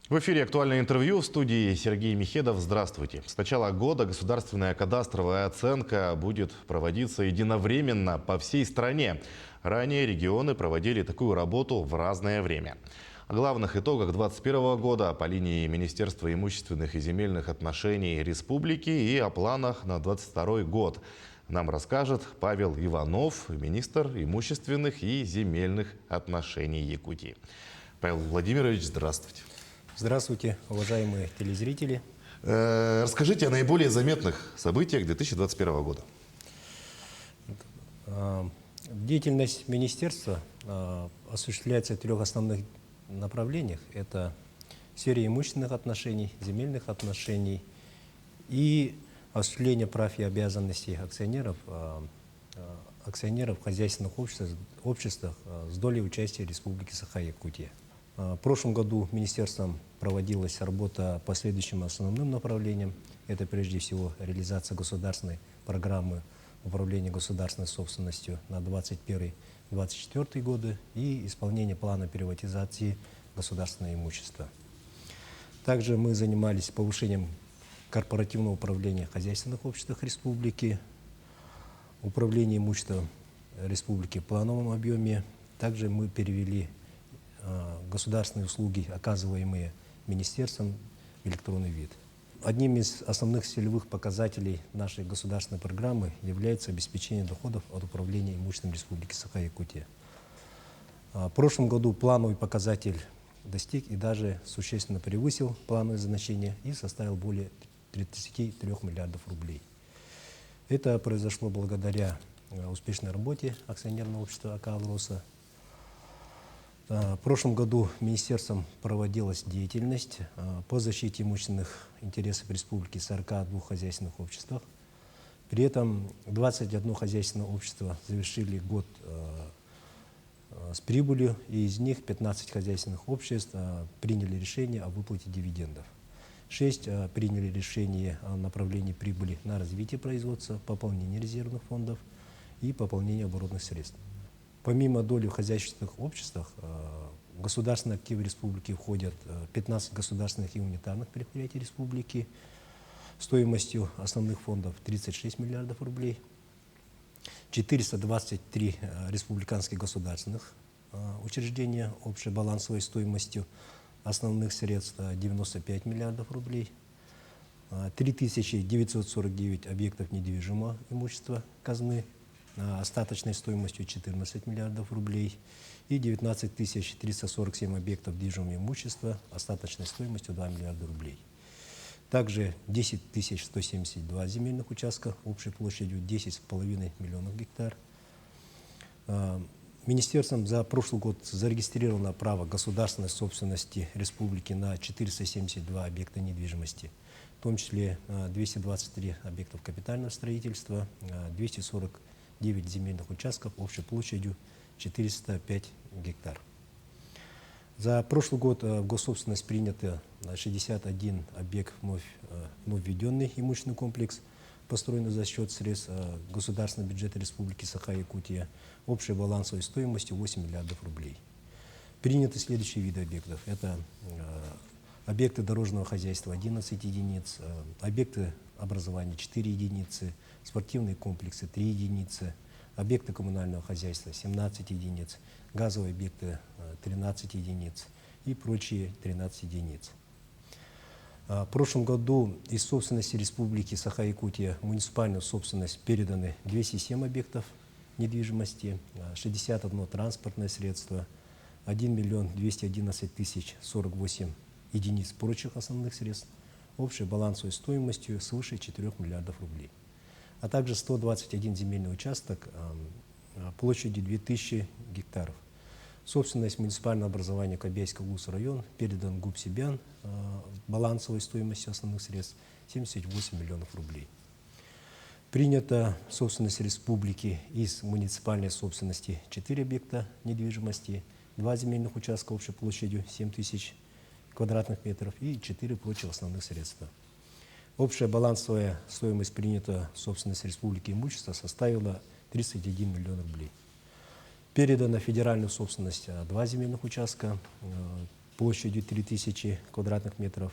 В эфире «Актуальное интервью», в студии Сергей Михедов. Здравствуйте. С начала года государственная кадастровая оценка будет проводиться единовременно по всей стране. Ранее регионы проводили такую работу в разное время. О главных итогах 2021 года по линии Министерства имущественных и земельных отношений республики и о планах на 2022 год нам расскажет Павел Иванов, министр имущественных и земельных отношений Якутии. Павел Владимирович, здравствуйте. Здравствуйте, уважаемые телезрители. Расскажите о наиболее заметных событиях 2021 года. Деятельность министерства осуществляется в трех основных направлениях. Это в сфере имущественных отношений, земельных отношений и осуществление прав и обязанностей акционеров в хозяйственных обществах с долей участия Республики Саха-Якутия. В прошлом году министерством проводилась работа по следующим основным направлениям. Это прежде всего реализация государственной программы управления государственной собственностью на 2021-2024 годы и исполнение плана приватизации государственного имущества. Также мы занимались повышением корпоративного управления в хозяйственных обществах республики, управление имуществом республики в плановом объеме. Также мы перевели государственные услуги, оказываемые министерством, в электронный вид. Одним из основных целевых показателей нашей государственной программы является обеспечение доходов от управления имуществом Республики Саха-Якутия. В прошлом году плановый показатель достиг и даже существенно превысил плановые значения и составил более 33 миллиардов рублей. Это произошло благодаря успешной работе акционерного общества АК «Алроса». В прошлом году министерством проводилась деятельность по защите имущественных интересов республики в 42 хозяйственных обществах. При этом 21 хозяйственное общество завершили год с прибылью, и из них 15 хозяйственных обществ приняли решение о выплате дивидендов. 6 приняли решение о направлении прибыли на развитие производства, пополнение резервных фондов и пополнение оборотных средств. Помимо доли в хозяйственных обществах, в государственные активы республики входят 15 государственных и унитарных предприятий республики стоимостью основных фондов 36 миллиардов рублей, 423 республиканских государственных учреждения общей балансовой стоимостью основных средств 95 миллиардов рублей, 3949 объектов недвижимого имущества казны остаточной стоимостью 14 миллиардов рублей и 19 347 объектов движимого имущества остаточной стоимостью 2 миллиарда рублей. Также 10 172 земельных участка общей площадью 10,5 миллионов гектар. Министерством за прошлый год зарегистрировано право государственной собственности республики на 472 объекта недвижимости, в том числе 223 объектов капитального строительства, 249 земельных участков общей площадью 405 гектар. За прошлый год в госсобственность принято 61 объект вновь введенный имущественный комплекс, построенный за счет средств государственного бюджета Республики Саха-Якутия, общей балансовой стоимостью 8 миллиардов рублей. Приняты следующие виды объектов. Это объекты дорожного хозяйства 11 единиц, объекты образования 4 единицы, спортивные комплексы 3 единицы, объекты коммунального хозяйства 17 единиц, газовые объекты 13 единиц и прочие 13 единиц. В прошлом году из собственности Республики Саха-Якутия в муниципальную собственность переданы 207 объектов недвижимости, 61 транспортное средство, 1 миллион 211 тысяч 48 единиц прочих основных средств, общей балансовой стоимостью свыше 4 миллиардов рублей, а также 121 земельный участок площадью 2000 гектаров. Собственность муниципального образования Кобяйско-Улус район передан ГУП «Сибян» балансовой стоимостью основных средств 78 миллионов рублей. Принято в собственность республики из муниципальной собственности 4 объекта недвижимости, 2 земельных участка общей площадью 7 тысяч квадратных метров и 4 прочих основных средства. Общая балансовая стоимость принятого в собственность республики имущества составила 31 миллион рублей. Передано в федеральную собственность 2 земельных участка площадью 3000 квадратных метров.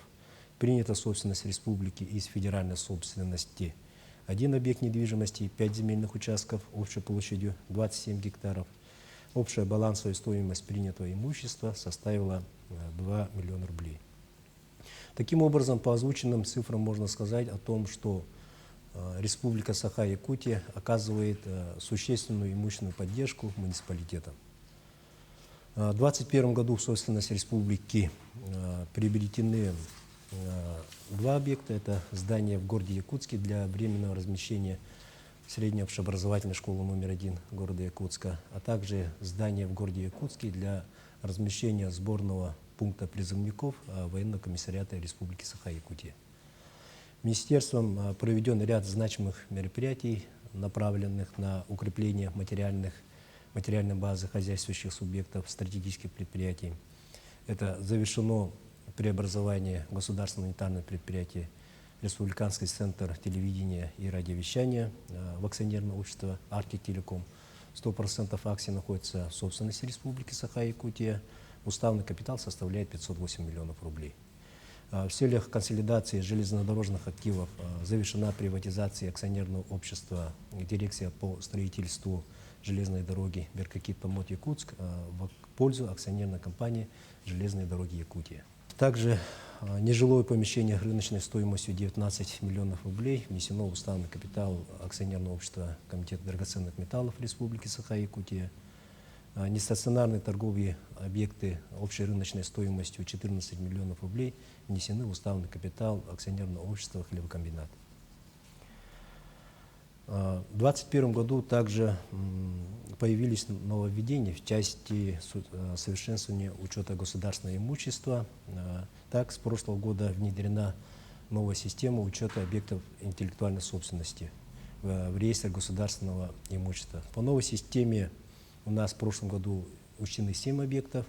Принята собственность республики из федеральной собственности. Один объект недвижимости, 5 земельных участков общей площадью 27 гектаров. Общая балансовая стоимость принятого имущества составила 2 миллиона рублей. Таким образом, по озвученным цифрам можно сказать о том, что Республика Саха-Якутия оказывает существенную имущественную поддержку муниципалитетам. В 2021 году в собственность республики приобретены два объекта. Это здание в городе Якутске для временного размещения средней общеобразовательной школы номер 1 города Якутска, а также здание в городе Якутске для размещения сборного пункта призывников военного комиссариата Республики Саха-Якутия. Министерством проведен ряд значимых мероприятий, направленных на укрепление материальной базы хозяйствующих субъектов стратегических предприятий. Это завершено преобразование государственного унитарного предприятия Республиканский центр телевидения и радиовещания в акционерное общество «Арктик-Телеком». 100% акций находится в собственности Республики Саха-Якутия. Уставный капитал составляет 508 миллионов рублей. В целях консолидации железнодорожных активов завершена приватизация акционерного общества «Дирекция по строительству железной дороги Беркакит-Томот-Якутск» в пользу акционерной компании «Железные дороги Якутия». Также нежилое помещение рыночной стоимостью 19 миллионов рублей внесено в уставный капитал акционерного общества Комитета драгоценных металлов Республики Саха-Якутия. Нестационарные торговые объекты общей рыночной стоимостью 14 миллионов рублей внесены в уставный капитал акционерного общества «Хлебокомбинат». В 2021 году также появились нововведения в части совершенствования учета государственного имущества. Так, с прошлого года внедрена новая система учета объектов интеллектуальной собственности в реестр государственного имущества. По новой системе у нас в прошлом году учтены 7 объектов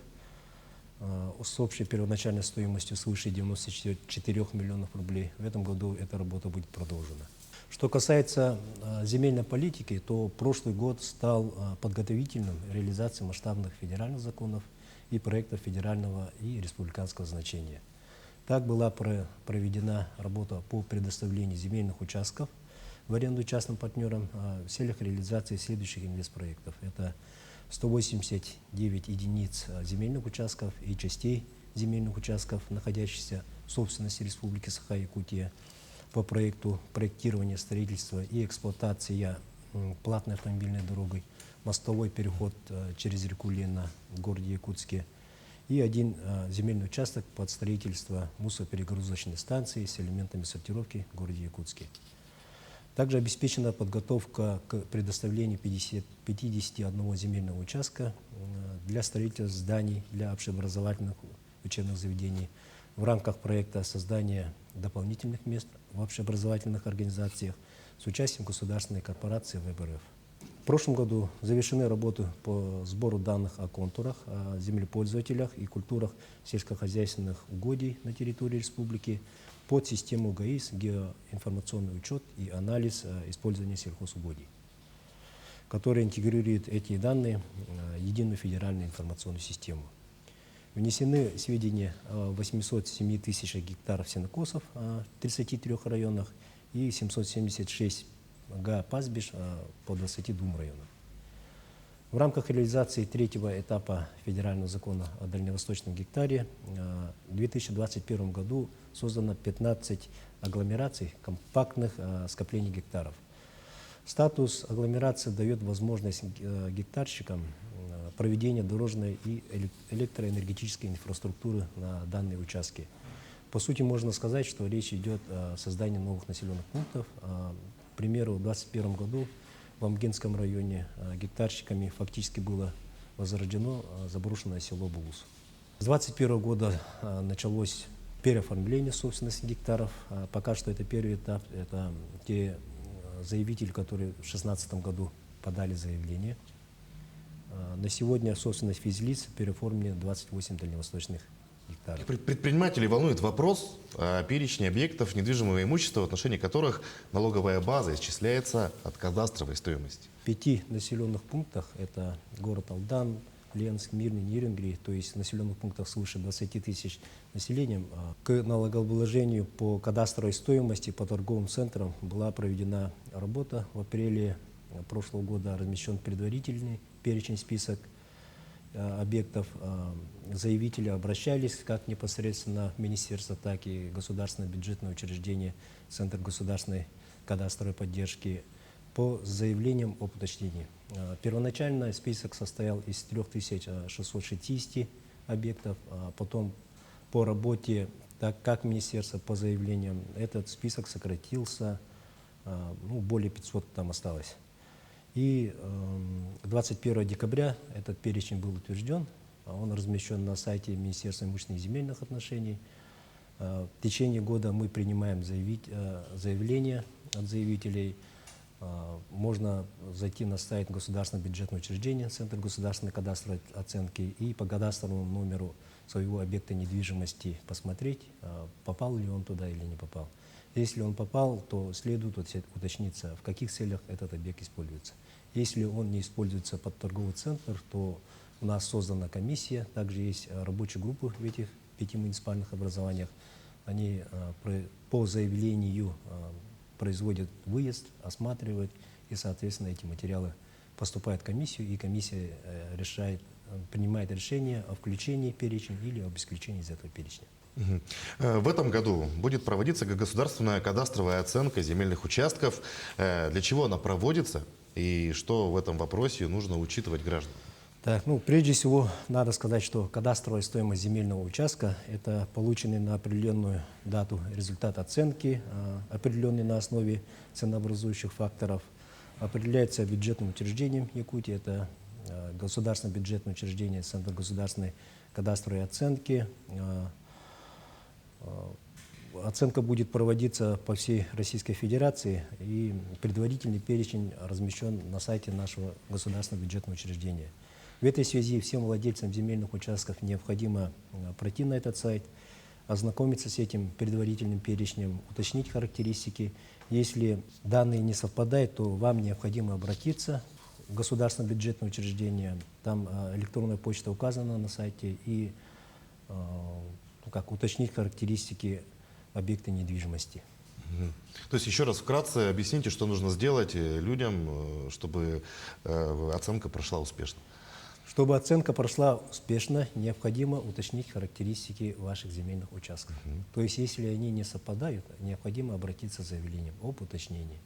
с общей первоначальной стоимостью свыше 94 миллионов рублей. В этом году эта работа будет продолжена. Что касается земельной политики, то прошлый год стал подготовительным реализации масштабных федеральных законов и проектов федерального и республиканского значения. Так была проведена работа по предоставлению земельных участков в аренду частным партнерам в целях реализации следующих инвестпроектов. Это 189 единиц земельных участков и частей земельных участков, находящихся в собственности Республики Саха-Якутия, по проекту проектирования, строительства и эксплуатация платной автомобильной дорогой, мостовой переход через реку Лена в городе Якутске и один земельный участок под строительство мусороперегрузочной станции с элементами сортировки в городе Якутске. Также обеспечена подготовка к предоставлению 51 земельного участка для строительства зданий для общеобразовательных учебных заведений в рамках проекта создания дополнительных мест в общеобразовательных организациях с участием государственной корпорации ВБРФ. В прошлом году завершены работы по сбору данных о контурах, о землепользователях и культурах сельскохозяйственных угодий на территории республики под систему ГАИС, геоинформационный учет и анализ использования сельхозугодий, который интегрирует эти данные в единую федеральную информационную систему. Внесены сведения о 807 тысячах гектаров сенокосов в 33 районах и 776 га пастбищ по 22 районам. В рамках реализации третьего этапа федерального закона о дальневосточном гектаре в 2021 году создано 15 агломераций компактных скоплений гектаров. Статус агломерации дает возможность гектарщикам проведения дорожной и электроэнергетической инфраструктуры на данные участки. По сути, можно сказать, что речь идет о создании новых населенных пунктов. К примеру, в 2021 году в Амгинском районе гектарщиками фактически было возрождено заброшенное село Булус. С 2021 года началось переоформление собственности гектаров. Пока что это первый этап, это те заявители, которые в 2016 году подали заявление. На сегодня собственность физлиц переоформлена 28 дальневосточных гектаров. Предпринимателей волнует вопрос о перечне объектов недвижимого имущества, в отношении которых налоговая база исчисляется от кадастровой стоимости. В 5 населенных пунктах, это город Алдан, Ленск, Мирный, Нерюнгри, то есть населенных пунктах свыше 20 тысяч населением, к налогообложению по кадастровой стоимости по торговым центрам была проведена работа. В апреле прошлого года размещен предварительный перечень, список объектов. Заявители обращались как непосредственно в министерство, так и государственное бюджетное учреждение, Центр государственной кадастровой поддержки по заявлениям об уточнении. Первоначально список состоял из 3660 объектов, а потом по работе, так как министерство по заявлениям, этот список сократился, более 500 там осталось. И 21 декабря этот перечень был утвержден, он размещен на сайте Министерства имущественных и земельных отношений. В течение года мы принимаем заявления от заявителей. Можно зайти на сайт государственного бюджетного учреждения, Центр государственной кадастровой оценки, и по кадастровому номеру своего объекта недвижимости посмотреть, попал ли он туда или не попал. Если он попал, то следует уточниться, в каких целях этот объект используется. Если он не используется под торговый центр, то у нас создана комиссия, также есть рабочие группы в этих 5 муниципальных образованиях. Они по заявлению производят выезд, осматривают, и, соответственно, эти материалы поступают в комиссию, и комиссия принимает решение о включении в перечень или об исключении из этого перечня. В этом году будет проводиться государственная кадастровая оценка земельных участков. Для чего она проводится и что в этом вопросе нужно учитывать гражданам? Так, прежде всего, надо сказать, что кадастровая стоимость земельного участка – это полученный на определенную дату результат оценки, определенный на основе ценообразующих факторов. Определяется бюджетным учреждением Якутии, это государственное бюджетное учреждение, Центр государственной кадастровой оценки. Оценка будет проводиться по всей Российской Федерации, и предварительный перечень размещен на сайте нашего государственного бюджетного учреждения. В этой связи всем владельцам земельных участков необходимо пройти на этот сайт, ознакомиться с этим предварительным перечнем, уточнить характеристики. Если данные не совпадают, то вам необходимо обратиться в государственное бюджетное учреждение. Там электронная почта указана на сайте, и уточнить характеристики объекта недвижимости. То есть еще раз вкратце объясните, что нужно сделать людям, чтобы оценка прошла успешно. Чтобы оценка прошла успешно, необходимо уточнить характеристики ваших земельных участков. То есть, если они не совпадают, необходимо обратиться с заявлением об уточнении.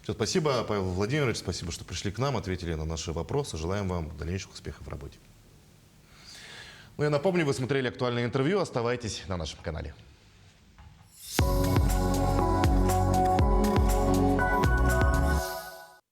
Все, спасибо, Павел Владимирович, спасибо, что пришли к нам, ответили на наши вопросы. Желаем вам дальнейших успехов в работе. Я напомню, вы смотрели актуальное интервью. Оставайтесь на нашем канале.